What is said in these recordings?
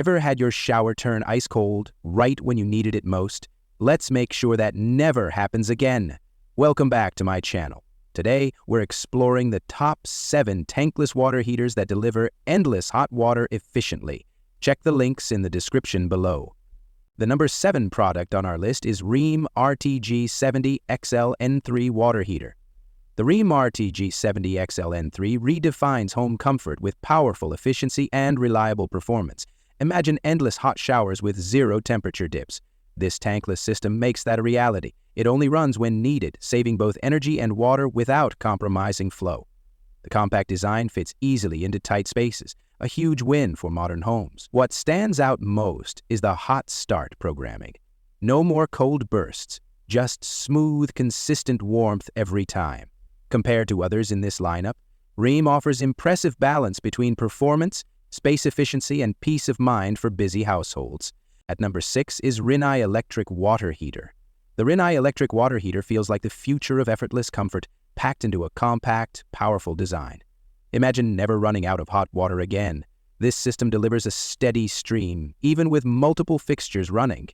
Ever had your shower turn ice cold right when you needed it most? Let's make sure that never happens again. Welcome back to my channel. Today, we're exploring the top 7 tankless water heaters that deliver endless hot water efficiently. Check the links in the description below. The number 7 product on our list is Rheem RTG70XL-N3 water heater. The Rheem RTG70XL-N3 redefines home comfort with powerful efficiency and reliable performance. Imagine endless hot showers with zero temperature dips. This tankless system makes that a reality. It only runs when needed, saving both energy and water without compromising flow. The compact design fits easily into tight spaces, a huge win for modern homes. What stands out most is the hot start programming. No more cold bursts, just smooth, consistent warmth every time. Compared to others in this lineup, Rheem offers impressive balance between performance, space efficiency, and peace of mind for busy households. At number 6 is Rinnai Electric Water Heater. The Rinnai Electric Water Heater feels like the future of effortless comfort, packed into a compact, powerful design. Imagine never running out of hot water again. This system delivers a steady stream, even with multiple fixtures running.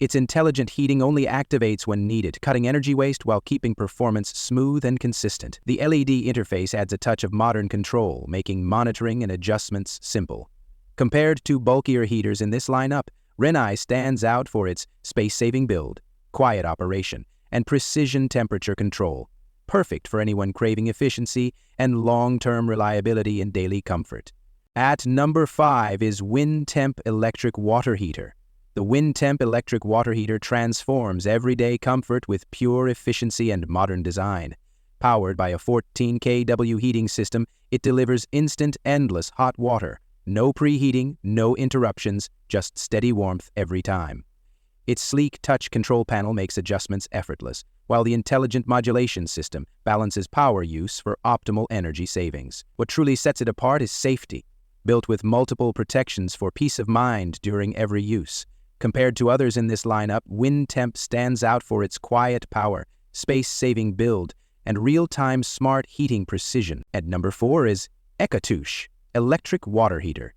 Its intelligent heating only activates when needed, cutting energy waste while keeping performance smooth and consistent. The LED interface adds a touch of modern control, making monitoring and adjustments simple. Compared to bulkier heaters in this lineup, Rinnai stands out for its space-saving build, quiet operation, and precision temperature control, perfect for anyone craving efficiency and long-term reliability in daily comfort. At number 5 is WINTEMP Electric Water Heater. The WINTEMP electric water heater transforms everyday comfort with pure efficiency and modern design. Powered by a 14 kW heating system, it delivers instant, endless hot water. No preheating, no interruptions, just steady warmth every time. Its sleek touch control panel makes adjustments effortless, while the intelligent modulation system balances power use for optimal energy savings. What truly sets it apart is safety, built with multiple protections for peace of mind during every use. Compared to others in this lineup, WINTEMP stands out for its quiet power, space-saving build, and real-time smart heating precision. At number 4 is ECOTOUCH Electric Water Heater.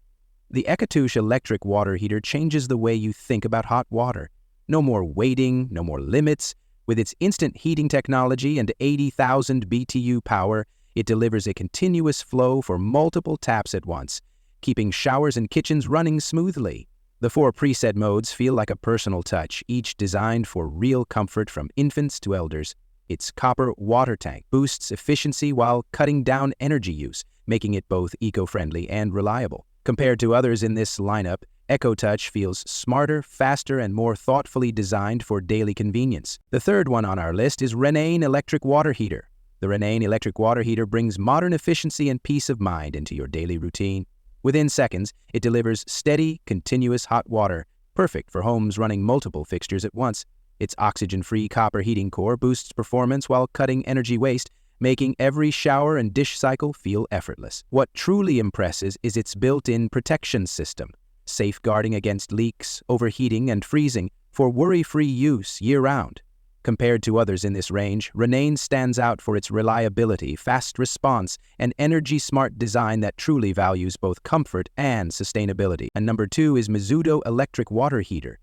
The ECOTOUCH electric water heater changes the way you think about hot water. No more waiting, no more limits. With its instant heating technology and 80,000 BTU power, it delivers a continuous flow for multiple taps at once, keeping showers and kitchens running smoothly. The 4 preset modes feel like a personal touch, each designed for real comfort from infants to elders. Its copper water tank boosts efficiency while cutting down energy use, making it both eco-friendly and reliable. Compared to others in this lineup, ECOTOUCH feels smarter, faster, and more thoughtfully designed for daily convenience. The third one on our list is Ranein Electric Water Heater. The Ranein Electric Water Heater brings modern efficiency and peace of mind into your daily routine. Within seconds, it delivers steady, continuous hot water, perfect for homes running multiple fixtures at once. Its oxygen-free copper heating core boosts performance while cutting energy waste, making every shower and dish cycle feel effortless. What truly impresses is its built-in protection system, safeguarding against leaks, overheating, and freezing for worry-free use year-round. Compared to others in this range, Ranein stands out for its reliability, fast response, and energy-smart design that truly values both comfort and sustainability. And number 2 is MIZUDO Electric Water Heater.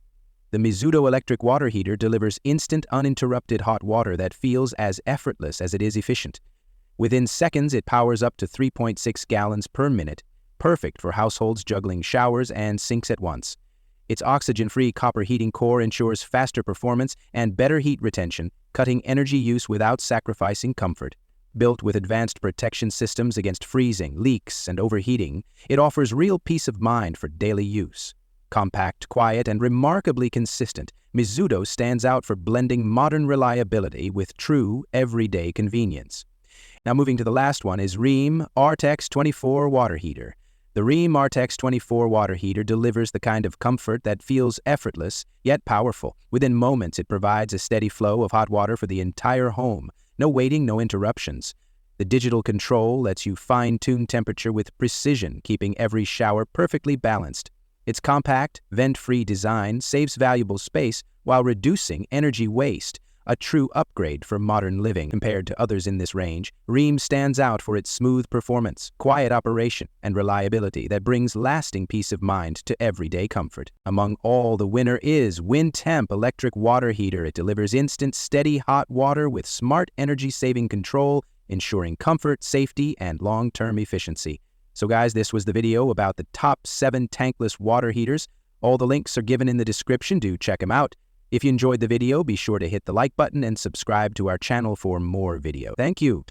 The MIZUDO Electric Water Heater delivers instant, uninterrupted hot water that feels as effortless as it is efficient. Within seconds, it powers up to 3.6 gallons per minute, perfect for households juggling showers and sinks at once. Its oxygen-free copper heating core ensures faster performance and better heat retention, cutting energy use without sacrificing comfort. Built with advanced protection systems against freezing, leaks, and overheating, it offers real peace of mind for daily use. Compact, quiet, and remarkably consistent, MIZUDO stands out for blending modern reliability with true, everyday convenience. Now moving to the last one is Rheem RTX24 Water Heater. The Rheem RTX24 water heater delivers the kind of comfort that feels effortless, yet powerful. Within moments, it provides a steady flow of hot water for the entire home. No waiting, no interruptions. The digital control lets you fine-tune temperature with precision, keeping every shower perfectly balanced. Its compact, vent-free design saves valuable space while reducing energy waste, a true upgrade for modern living. Compared to others in this range, Rheem stands out for its smooth performance, quiet operation, and reliability that brings lasting peace of mind to everyday comfort. Among all, the winner is WINTEMP electric water heater. It delivers instant, steady hot water with smart energy-saving control, ensuring comfort, safety, and long-term efficiency. So guys, this was the video about the top 7 tankless water heaters. All the links are given in the description. Do check them out. If you enjoyed the video, be sure to hit the like button and subscribe to our channel for more video. Thank you.